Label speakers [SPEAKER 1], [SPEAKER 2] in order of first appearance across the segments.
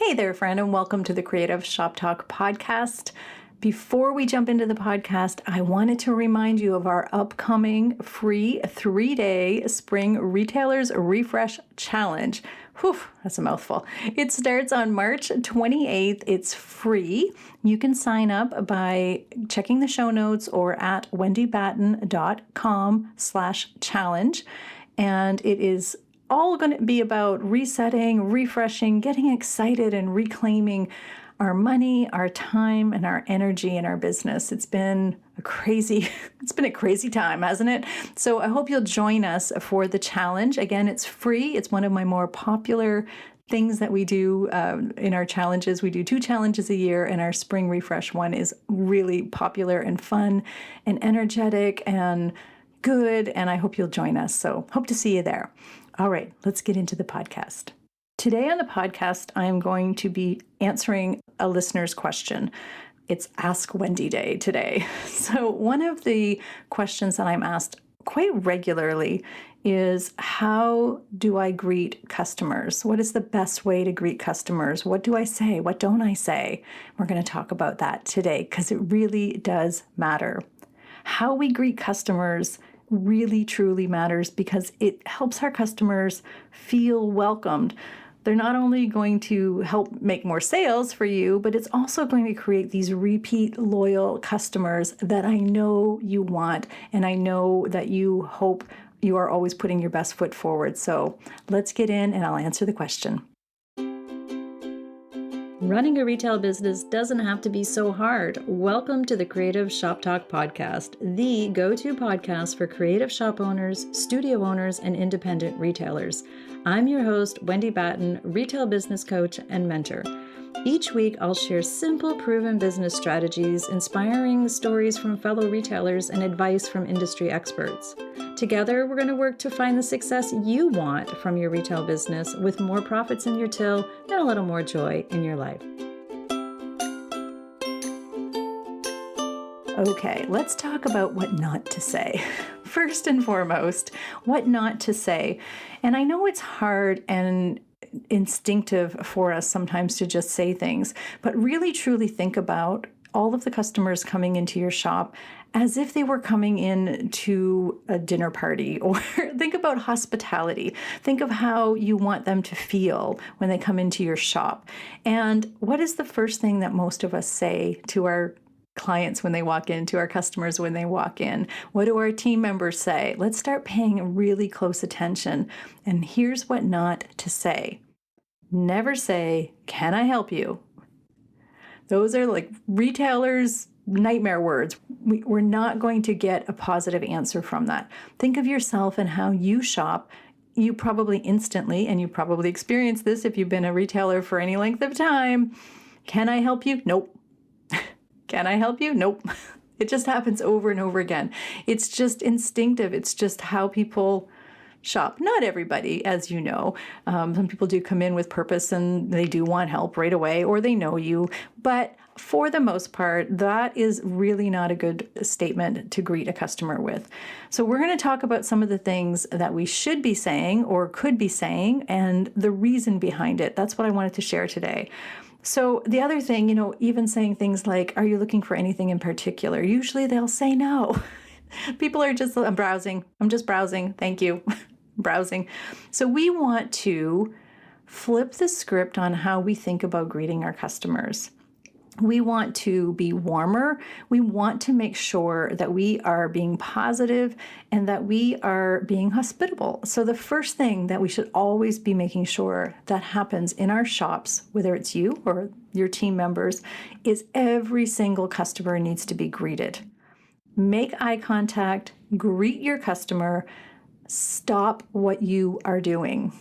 [SPEAKER 1] Hey there, friend, and welcome to the Creative Shop Talk podcast. Before we jump into the podcast, I wanted to remind you of our upcoming free 3-day Spring Retailers Refresh Challenge. Whew, that's a mouthful. It starts on March 28th. It's free. You can sign up by checking the show notes or at wendybatten.com/challenge. And it is all going to be about resetting, refreshing, getting excited, and reclaiming our money, our time, and our energy in our business. It's been a crazy time, hasn't it? So I hope you'll join us for the challenge. Again, it's free. It's one of my more popular things that we do in our challenges. We do 2 challenges a year, and our spring refresh one is really popular and fun and energetic and good, and I hope you'll join us. So hope to see you there. All right, let's get into the podcast. Today on the podcast, I'm going to be answering a listener's question. It's Ask Wendy Day today. So one of the questions that I'm asked quite regularly is, how do I greet customers? What is the best way to greet customers? What do I say? What don't I say? We're going to talk about that today because it really does matter. How we greet customers really truly matters because it helps our customers feel welcomed. They're not only going to help make more sales for you, but it's also going to create these repeat loyal customers that I know you want, and I know that you hope you are always putting your best foot forward. So let's get in and I'll answer the question. Running a retail business doesn't have to be so hard. Welcome to the Creative Shop Talk podcast, the go-to podcast for creative shop owners, studio owners, and independent retailers. I'm your host, Wendy Batten, retail business coach and mentor. Each week, I'll share simple, proven business strategies, inspiring stories from fellow retailers, and advice from industry experts. Together, we're going to work to find the success you want from your retail business with more profits in your till and a little more joy in your life. Okay, let's talk about what not to say. First and foremost, what not to say. And I know it's hard and instinctive for us sometimes to just say things, but really truly think about all of the customers coming into your shop as if they were coming in to a dinner party, or think about hospitality. Think of how you want them to feel when they come into your shop. And what is the first thing that most of us say to our clients when they walk in, to our customers when they walk in? What do our team members say? Let's start paying really close attention. And here's what not to say. Never say, "Can I help you?" Those are like retailers' nightmare words. We're not going to get a positive answer from that. Think of yourself and how you shop. You probably instantly, and you probably experienced this if you've been a retailer for any length of time. "Can I help you?" Nope. "Can I help you?" Nope. It just happens over and over again. It's just instinctive. It's just how people shop. Not everybody, as you know. Some people do come in with purpose and they do want help right away, or they know you. But for the most part, that is really not a good statement to greet a customer with. So we're going to talk about some of the things that we should be saying or could be saying and the reason behind it. That's what I wanted to share today. So the other thing, even saying things like, "Are you looking for anything in particular?" Usually they'll say no. People are just, "I'm browsing. I'm just browsing. Thank you." Browsing. So we want to flip the script on how we think about greeting our customers. We want to be warmer. We want to make sure that we are being positive and that we are being hospitable. So the first thing that we should always be making sure that happens in our shops, whether it's you or your team members, is every single customer needs to be greeted. Make eye contact, greet your customer, stop what you are doing.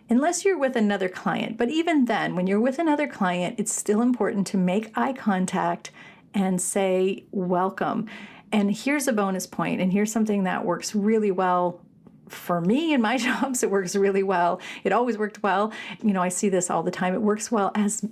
[SPEAKER 1] Unless you're with another client. But even then, when you're with another client, it's still important to make eye contact and say, "Welcome." And here's a bonus point, and here's something that works really well for me in my jobs. It works really well. It always worked well. I see this all the time. It works well as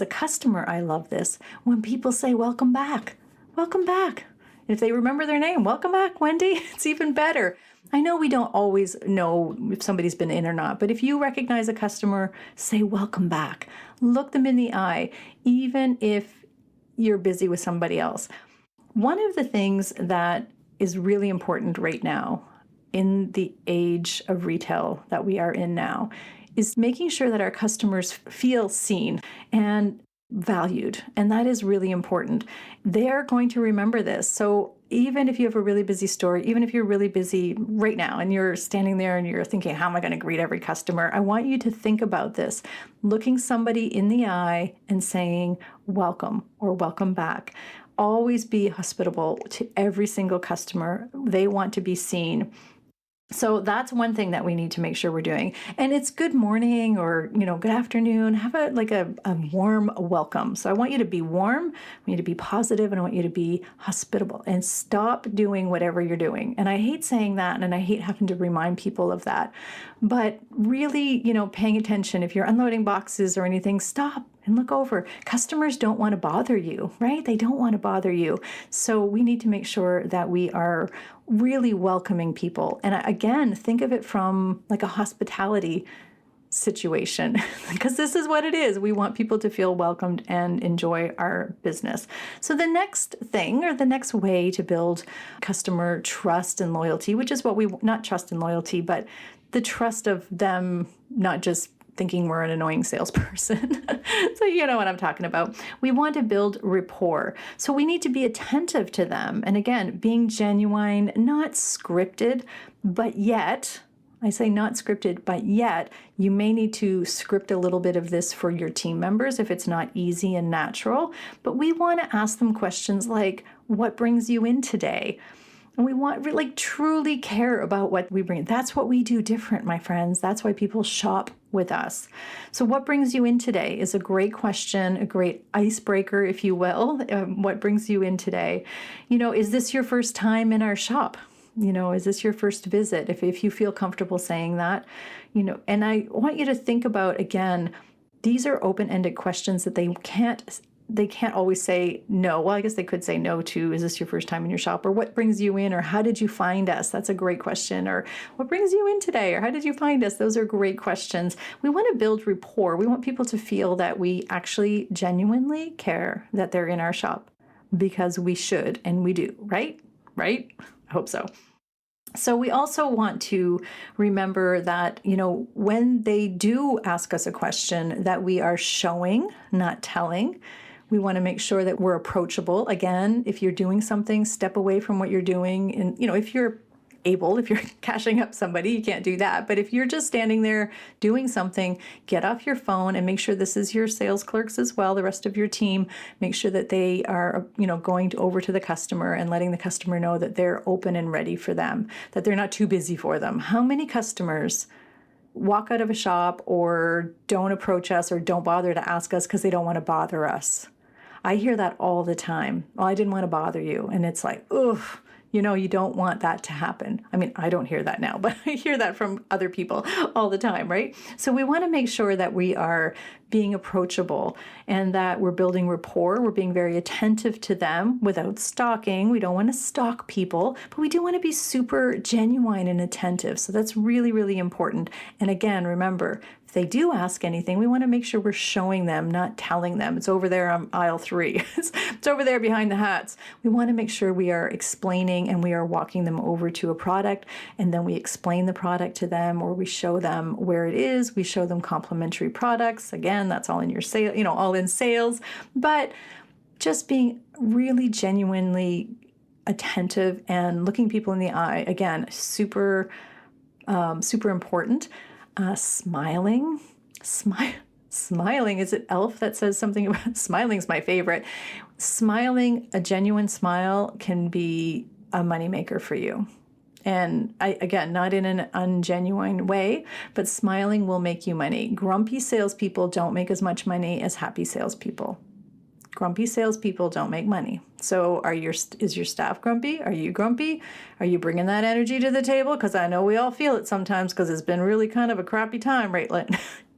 [SPEAKER 1] a customer. I love this. When people say, "Welcome back. Welcome back." If they remember their name, "Welcome back, Wendy." It's even better. I know we don't always know if somebody's been in or not, but if you recognize a customer, say welcome back. Look them in the eye, even if you're busy with somebody else. One of the things that is really important right now in the age of retail that we are in now is making sure that our customers feel seen and valued. And that is really important. They're going to remember this. So even if you have a really busy store, even if you're really busy right now and you're standing there and you're thinking, how am I going to greet every customer? I want you to think about this, looking somebody in the eye and saying, welcome or welcome back. Always be hospitable to every single customer. They want to be seen. So that's one thing that we need to make sure we're doing. And it's good morning or, good afternoon. Have a warm welcome. So I want you to be warm, I want you to be positive, and I want you to be hospitable and stop doing whatever you're doing. And I hate saying that, and I hate having to remind people of that. But really, paying attention. If you're unloading boxes or anything, stop and look over. Customers don't want to bother you, right? They don't want to bother you. So we need to make sure that we are really welcoming people. And again, think of it from like a hospitality situation, because this is what it is. We want people to feel welcomed and enjoy our business. So the next thing, or the next way to build customer trust and loyalty, which is not trust and loyalty, but the trust of them not just thinking we're an annoying salesperson. So you know what I'm talking about. We want to build rapport. So we need to be attentive to them. And again, being genuine, not scripted, but yet, I say not scripted, but yet you may need to script a little bit of this for your team members if it's not easy and natural. But we want to ask them questions like, what brings you in today? And we want truly care about what we bring. That's what we do different, my friends. That's why people shop with us. So what brings you in today is a great question, a great icebreaker, if you will. What brings you in today? Is this your first time in our shop? Is this your first visit? If you feel comfortable saying that, and I want you to think about, again, these are open-ended questions that they can't always say no. Well, I guess they could say no to, is this your first time in your shop? Or what brings you in? Or how did you find us? That's a great question. Or what brings you in today? Or how did you find us? Those are great questions. We want to build rapport. We want people to feel that we actually genuinely care that they're in our shop, because we should and we do, right? Right? I hope so. So we also want to remember that, when they do ask us a question, that we are showing, not telling. We want to make sure that we're approachable. Again, if you're doing something, step away from what you're doing. And, if you're cashing up somebody, you can't do that. But if you're just standing there doing something, get off your phone and make sure this is your sales clerks as well, the rest of your team. Make sure that they are, going over to the customer and letting the customer know that they're open and ready for them, that they're not too busy for them. How many customers walk out of a shop or don't approach us or don't bother to ask us because they don't want to bother us? I hear that all the time. Well, I didn't want to bother you. And it's like, oof. You don't want that to happen. I mean, I don't hear that now, but I hear that from other people all the time, right? So we want to make sure that we are being approachable and that we're building rapport. We're being very attentive to them without stalking. We don't want to stalk people, but we do want to be super genuine and attentive. So that's really, really important. And again, remember, if they do ask anything, we want to make sure we're showing them, not telling them. It's over there on aisle 3. It's over there behind the hats. We want to make sure we are explaining and we are walking them over to a product, and then we explain the product to them, or we show them where it is. We show them complementary products. Again, that's all in your sale, all in sales. But just being really genuinely attentive and looking people in the eye, again, super important. Smiling. Is it Elf that says something about smiling's my favorite? Smiling, a genuine smile can be a moneymaker for you. And again, not in an ungenuine way, but smiling will make you money. Grumpy salespeople don't make as much money as happy salespeople. Grumpy salespeople don't make money. So is your staff grumpy? Are you grumpy? Are you bringing that energy to the table? Because I know we all feel it sometimes because it's been really kind of a crappy time, right?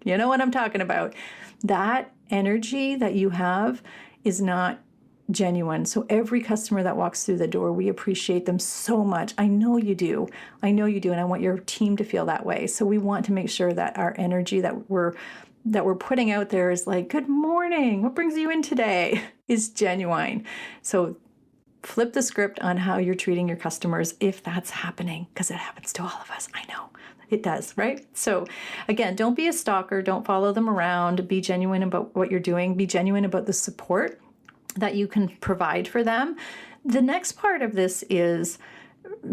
[SPEAKER 1] You know what I'm talking about. That energy that you have is not genuine. So every customer that walks through the door, we appreciate them so much. I know you do. I know you do. And I want your team to feel that way. So we want to make sure that our energy that we're putting out there is like, good morning, what brings you in today, is genuine. So flip the script on how you're treating your customers if that's happening, because it happens to all of us. I know it does, right? So again, don't be a stalker. Don't follow them around. Be genuine about what you're doing. Be genuine about the support that you can provide for them. The next part of this is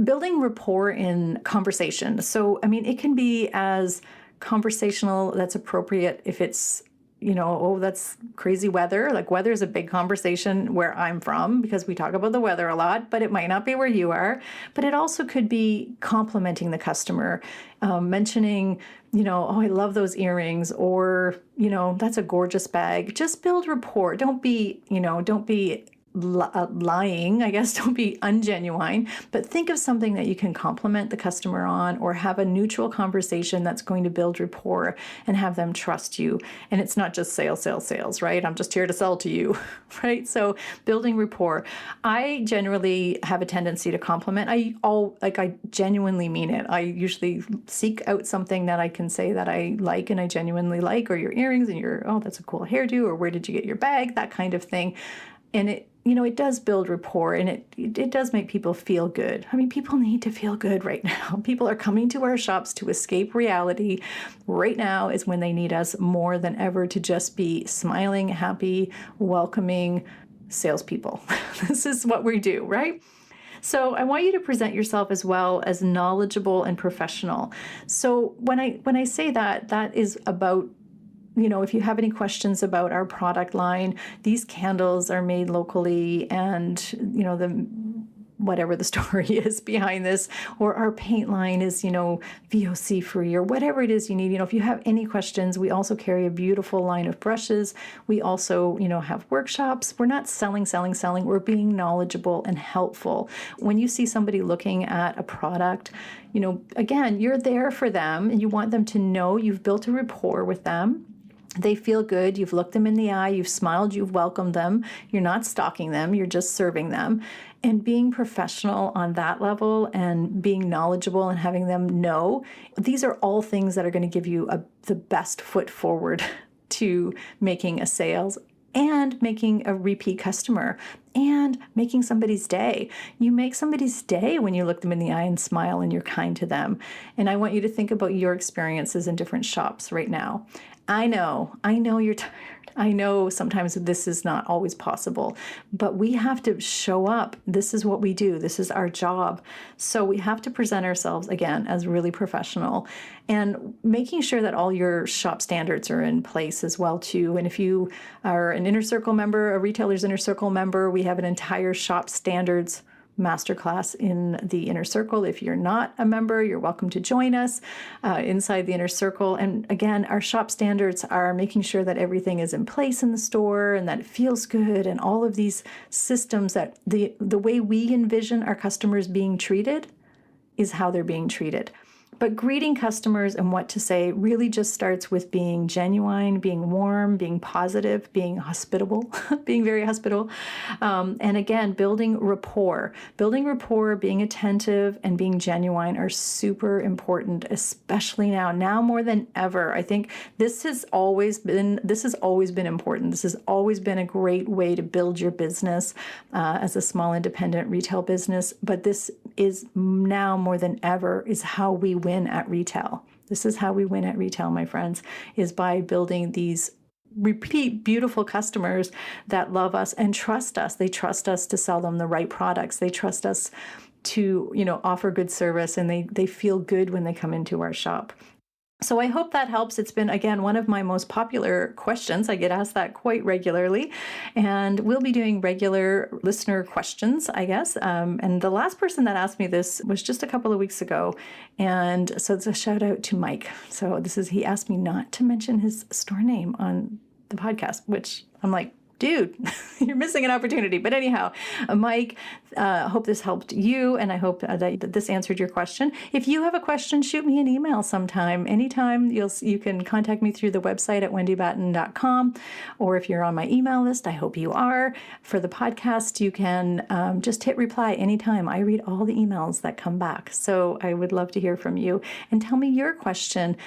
[SPEAKER 1] building rapport in conversation. So, I mean, it can be as conversational that's appropriate if it's, oh, that's crazy weather. Like, weather is a big conversation where I'm from because we talk about the weather a lot, but it might not be where you are. But it also could be complimenting the customer, mentioning, oh, I love those earrings, or, that's a gorgeous bag. Just build rapport. Don't be lying, I guess. Don't be ungenuine, but think of something that you can compliment the customer on, or have a neutral conversation that's going to build rapport and have them trust you. And it's not just sales, right? I'm just here to sell to you, right? So building rapport. I generally have a tendency to compliment. I genuinely mean it. I usually seek out something that I can say that I like and I genuinely like, or your earrings and oh, that's a cool hairdo, or where did you get your bag? That kind of thing. And it does build rapport, and it does make people feel good. I mean, people need to feel good right now. People are coming to our shops to escape reality. Right now is when they need us more than ever to just be smiling, happy, welcoming salespeople. This is what we do, right? So I want you to present yourself as well as knowledgeable and professional. So when I say that is about, if you have any questions about our product line, these candles are made locally, and, whatever the story is behind this, or our paint line is, VOC free, or whatever it is you need. If you have any questions, we also carry a beautiful line of brushes. We also, have workshops. We're not selling. We're being knowledgeable and helpful. When you see somebody looking at a product, again, you're there for them, and you want them to know you've built a rapport with them. They feel good. You've looked them in the eye. You've smiled. You've welcomed them. You're not stalking them. You're just serving them. And being professional on that level, and being knowledgeable, and having them know, these are all things that are going to give you the best foot forward to making a sales, and making a repeat customer, and making somebody's day. You make somebody's day when you look them in the eye and smile and you're kind to them. And I want you to think about your experiences in different shops right now. I know you're tired. I know sometimes this is not always possible, but we have to show up. This is what we do. This is our job. So we have to present ourselves, again, as really professional, and making sure that all your shop standards are in place as well, too. And if you are an Inner Circle member, a Retailer's Inner Circle member, we have an entire shop standards masterclass in the Inner Circle. If you're not a member, you're welcome to join us inside the Inner Circle. And again, our shop standards are making sure that everything is in place in the store and that it feels good, and all of these systems, that the way we envision our customers being treated is how they're being treated. But greeting customers and what to say really just starts with being genuine, being warm, being positive, being hospitable, being very hospitable. And again, building rapport. Building rapport, being attentive, and being genuine are super important, especially now. Now more than ever. I think this has always been important. This has always been a great way to build your business as a small independent retail business. But this is now more than ever is how we win at retail. This is how we win at retail, my friends, is by building these repeat beautiful customers that love us and trust us. They trust us to sell them the right products. They trust us to, offer good service, and they feel good when they come into our shop. So I hope that helps. It's been, again, one of my most popular questions. I get asked that quite regularly, and we'll be doing regular listener questions, I guess. And the last person that asked me this was just a couple of weeks ago. And so it's a shout out to Mike. So he asked me not to mention his store name on the podcast, which I'm like, dude, you're missing an opportunity. But anyhow, Mike, hope this helped you, and I hope that this answered your question. If you have a question, shoot me an email sometime. Anytime, you can contact me through the website at wendybatten.com, or if you're on my email list, I hope you are. For the podcast, you can just hit reply anytime. I read all the emails that come back, so I would love to hear from you and tell me your question.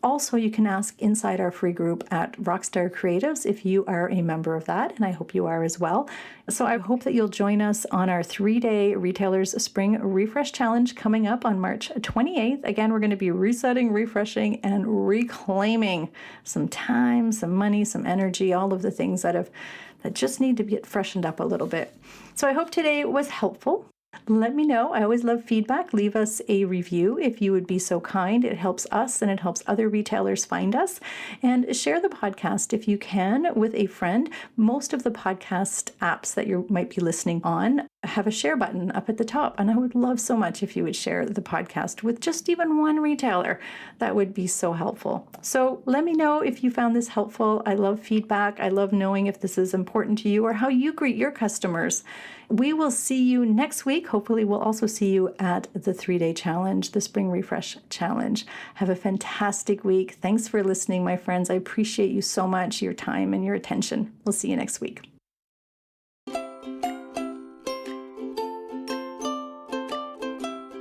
[SPEAKER 1] Also, you can ask inside our free group at Rockstar Creatives if you are a member of that, and I hope you are as well. So I hope that you'll join us on our 3-day Retailers Spring Refresh Challenge coming up on March 28th. Again, we're going to be resetting, refreshing, and reclaiming some time, some money, some energy, all of the things that just need to get freshened up a little bit. So I hope today was helpful. Let me know. I always love feedback. Leave us a review if you would be so kind. It helps us and it helps other retailers find us. And share the podcast if you can with a friend. Most of the podcast apps that you might be listening on have a share button up at the top. And I would love so much if you would share the podcast with just even one retailer. That would be so helpful. So let me know if you found this helpful. I love feedback. I love knowing if this is important to you or how you greet your customers. We will see you next week. Hopefully, we'll also see you at the 3-day challenge, the Spring Refresh Challenge. Have a fantastic week. Thanks for listening, my friends. I appreciate you so much, your time and your attention. We'll see you next week.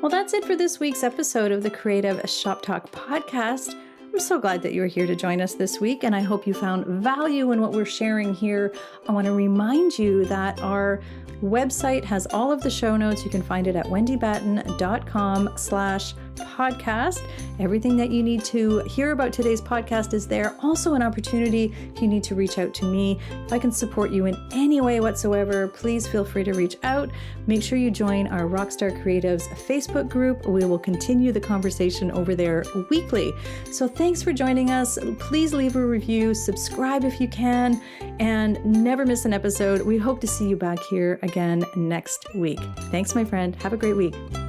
[SPEAKER 1] Well, that's it for this week's episode of the Creative Shop Talk podcast. I'm so glad that you're here to join us this week, and I hope you found value in what we're sharing here. I want to remind you that our website has all of the show notes. You can find it at wendybatten.com/podcast. Everything that you need to hear about today's podcast is there. Also an opportunity if you need to reach out to me. If I can support you in any way whatsoever, please feel free to reach out. Make sure you join our Rockstar Creatives Facebook group. We will continue the conversation over there weekly. So thanks for joining us. Please leave a review, subscribe if you can, and never miss an episode. We hope to see you back here again next week. Thanks, my friend. Have a great week.